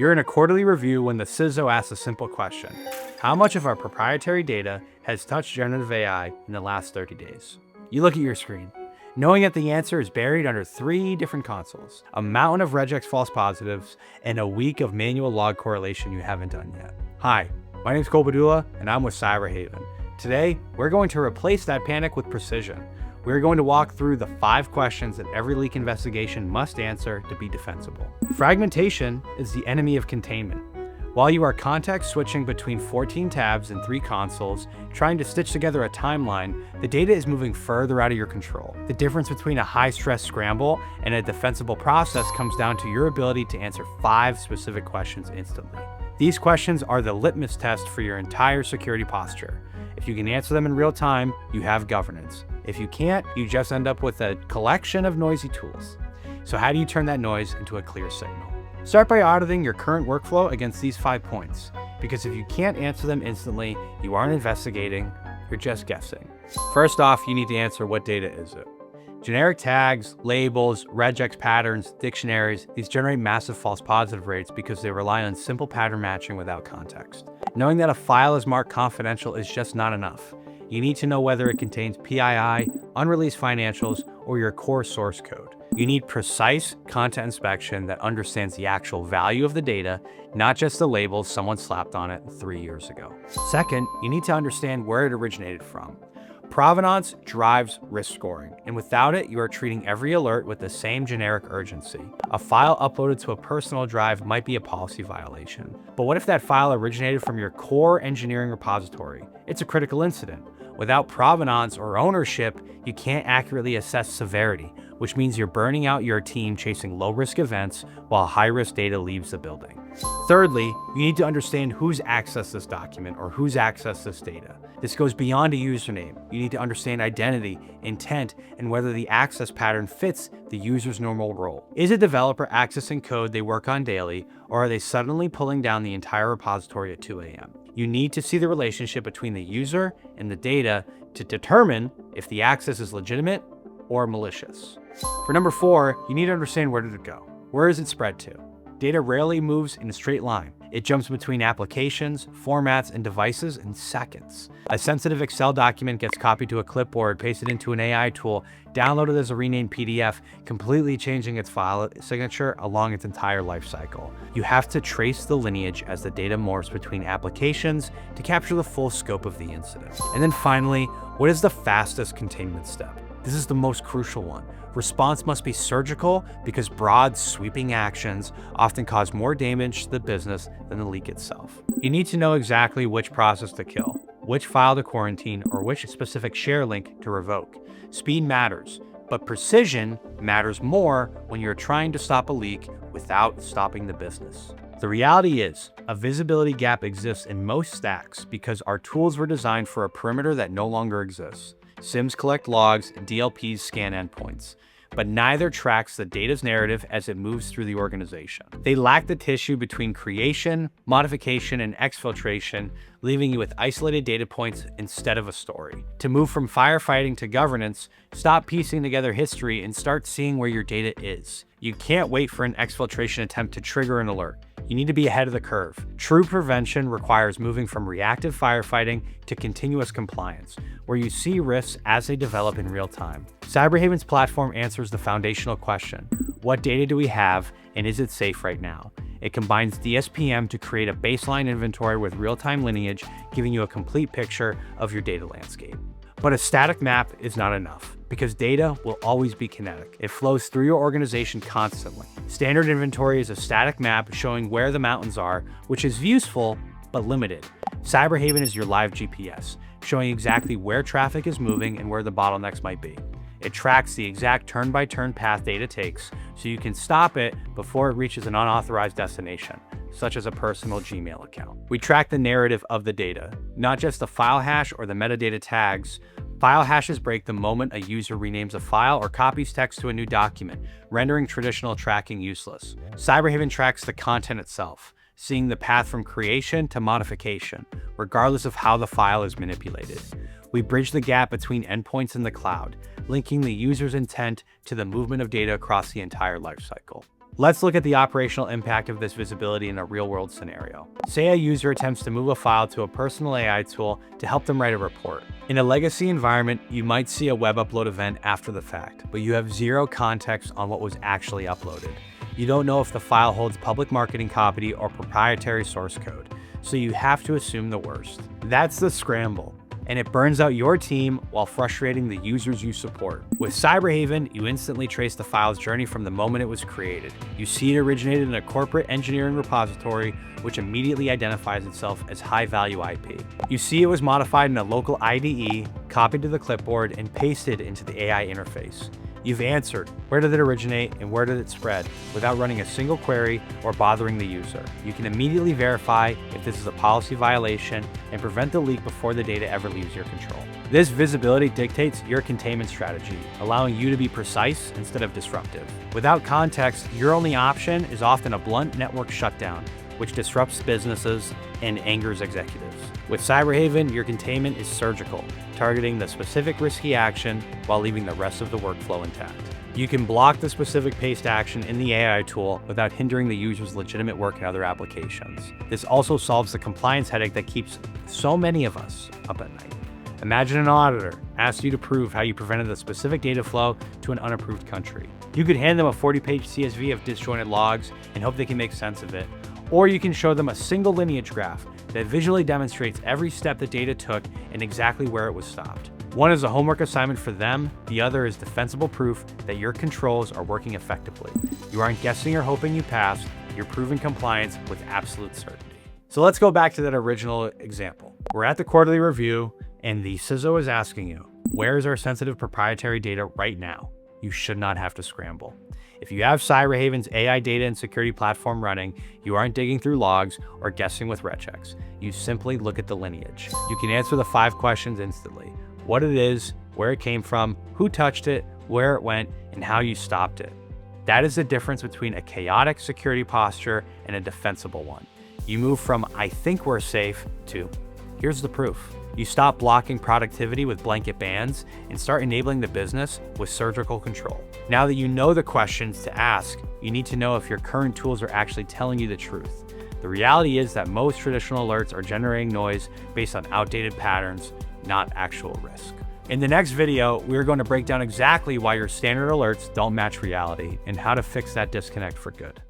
You're in a quarterly review when the CISO asks a simple question. How much of our proprietary data has touched generative AI in the last 30 days? You look at your screen, knowing that the answer is buried under 3 different consoles, a mountain of regex false positives, and a week of manual log correlation you haven't done yet. Hi, my name is Cole Badula, and I'm with Cyberhaven. Today, we're going to replace that panic with precision. We're going to walk through the 5 questions that every leak investigation must answer to be defensible. Fragmentation is the enemy of containment. While you are context switching between 14 tabs and 3 consoles, trying to stitch together a timeline, the data is moving further out of your control. The difference between a high-stress scramble and a defensible process comes down to your ability to answer 5 specific questions instantly. These questions are the litmus test for your entire security posture. If you can answer them in real time, you have governance. If you can't, you just end up with a collection of noisy tools. So how do you turn that noise into a clear signal? Start by auditing your current workflow against these 5 points, because if you can't answer them instantly, you aren't investigating, you're just guessing. First off, you need to answer what data is it. Generic tags, labels, regex patterns, dictionaries, these generate massive false positive rates because they rely on simple pattern matching without context. Knowing that a file is marked confidential is just not enough. You need to know whether it contains PII, unreleased financials, or your core source code. You need precise content inspection that understands the actual value of the data, not just the labels someone slapped on it 3 years ago. Second, you need to understand where it originated from. Provenance drives risk scoring, and without it, you are treating every alert with the same generic urgency. A file uploaded to a personal drive might be a policy violation. But what if that file originated from your core engineering repository? It's a critical incident. Without provenance or ownership, you can't accurately assess severity, which means you're burning out your team chasing low-risk events while high-risk data leaves the building. Thirdly, you need to understand who's accessed this document or who's accessed this data. This goes beyond a username. You need to understand identity, intent, and whether the access pattern fits the user's normal role. Is a developer accessing code they work on daily, or are they suddenly pulling down the entire repository at 2 a.m.? You need to see the relationship between the user and the data to determine if the access is legitimate or malicious. For number 4, you need to understand where did it go. Where is it spread to? Data rarely moves in a straight line. It jumps between applications, formats, and devices in seconds. A sensitive Excel document gets copied to a clipboard, pasted into an AI tool, downloaded as a renamed PDF, completely changing its file signature along its entire life cycle. You have to trace the lineage as the data morphs between applications to capture the full scope of the incident. And then finally, what is the fastest containment step? This is the most crucial one. Response must be surgical because broad, sweeping actions often cause more damage to the business than the leak itself. You need to know exactly which process to kill, which file to quarantine, or which specific share link to revoke. Speed matters, but precision matters more when you're trying to stop a leak without stopping the business. The reality is, a visibility gap exists in most stacks because our tools were designed for a perimeter that no longer exists. SIMs collect logs, and DLPs scan endpoints, but neither tracks the data's narrative as it moves through the organization. They lack the tissue between creation, modification, and exfiltration, leaving you with isolated data points instead of a story. To move from firefighting to governance, stop piecing together history and start seeing where your data is. You can't wait for an exfiltration attempt to trigger an alert. You need to be ahead of the curve. True prevention requires moving from reactive firefighting to continuous compliance, where you see risks as they develop in real time. Cyberhaven's platform answers the foundational question: what data do we have, and is it safe right now? It combines DSPM to create a baseline inventory with real-time lineage, giving you a complete picture of your data landscape. But a static map is not enough, because data will always be kinetic. It flows through your organization constantly. Standard inventory is a static map showing where the mountains are, which is useful, but limited. Cyberhaven is your live GPS, showing exactly where traffic is moving and where the bottlenecks might be. It tracks the exact turn-by-turn path data takes, so you can stop it before it reaches an unauthorized destination, such as a personal Gmail account. We track the narrative of the data, not just the file hash or the metadata tags. File hashes break the moment a user renames a file or copies text to a new document, rendering traditional tracking useless. Cyberhaven tracks the content itself, seeing the path from creation to modification, regardless of how the file is manipulated. We bridge the gap between endpoints in the cloud, linking the user's intent to the movement of data across the entire lifecycle. Let's look at the operational impact of this visibility in a real-world scenario. Say a user attempts to move a file to a personal AI tool to help them write a report. In a legacy environment, you might see a web upload event after the fact, but you have zero context on what was actually uploaded. You don't know if the file holds public marketing copy or proprietary source code, so you have to assume the worst. That's the scramble, and it burns out your team while frustrating the users you support. With Cyberhaven, you instantly trace the file's journey from the moment it was created. You see it originated in a corporate engineering repository, which immediately identifies itself as high-value IP. You see it was modified in a local IDE, copied to the clipboard, and pasted into the AI interface. You've answered, where did it originate and where did it spread, without running a single query or bothering the user. You can immediately verify if this is a policy violation and prevent the leak before the data ever leaves your control. This visibility dictates your containment strategy, allowing you to be precise instead of disruptive. Without context, your only option is often a blunt network shutdown, which disrupts businesses and angers executives. With Cyberhaven, your containment is surgical, targeting the specific risky action while leaving the rest of the workflow intact. You can block the specific paste action in the AI tool without hindering the user's legitimate work in other applications. This also solves the compliance headache that keeps so many of us up at night. Imagine an auditor asks you to prove how you prevented a specific data flow to an unapproved country. You could hand them a 40-page CSV of disjointed logs and hope they can make sense of it. Or you can show them a single lineage graph that visually demonstrates every step the data took and exactly where it was stopped. One is a homework assignment for them, the other is defensible proof that your controls are working effectively. You aren't guessing or hoping you pass, you're proving compliance with absolute certainty. So let's go back to that original example. We're at the quarterly review, and the CISO is asking you, where is our sensitive proprietary data right now? You should not have to scramble. If you have Cyberhaven's AI data and security platform running, you aren't digging through logs or guessing with regchecks. You simply look at the lineage. You can answer the 5 questions instantly: what it is, where it came from, who touched it, where it went, and how you stopped it. That is the difference between a chaotic security posture and a defensible one. You move from "I think we're safe" to "here's the proof." You stop blocking productivity with blanket bans and start enabling the business with surgical control. Now that you know the questions to ask, you need to know if your current tools are actually telling you the truth. The reality is that most traditional alerts are generating noise based on outdated patterns, not actual risk. In the next video, we're going to break down exactly why your standard alerts don't match reality and how to fix that disconnect for good.